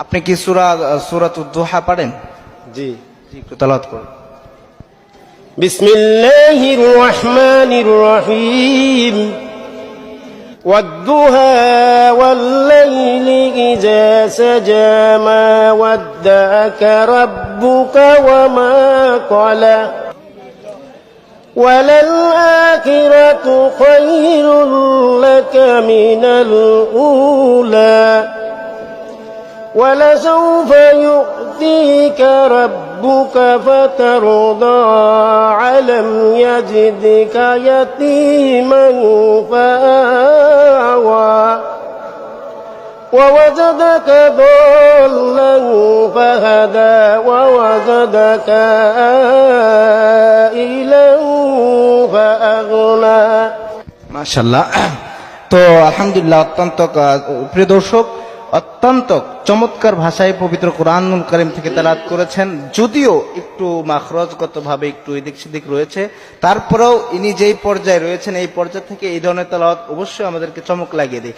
আপনি কি সূরাতুদ দুহা পড়েন? জি। একটু তেলাওয়াত করুন। বিসমিল্লাহির রহমানির রহিম। والضحى والليل إذا سجى ما ودعك ربك وما قلى وللآخرة خير لك من الأولى ولسوف يؤتيك ربك فترضى ألم يجدك يتيما فآوى ووجدك ضالا فهدى ووجدك عائلا فأغنى। মাশাআল্লাহ। তো আলহামদুলিল্লাহ, অত্যন্ত প্রিয় দর্শক, অত্যন্ত চমৎকার ভাষায় পবিত্র কোরআনুল কারীম থেকে তেলাওয়াত করেছেন। যদিও একটু মাখরজগত ভাবে একটু এদিক সেদিক রয়েছে, তারপরেও ইনি যেই পর্যায়ে রয়েছেন এই পর্যায় থেকে এই ধরনের তেলাওয়াত অবশ্যই আমাদেরকে চমক লাগিয়ে দেয়।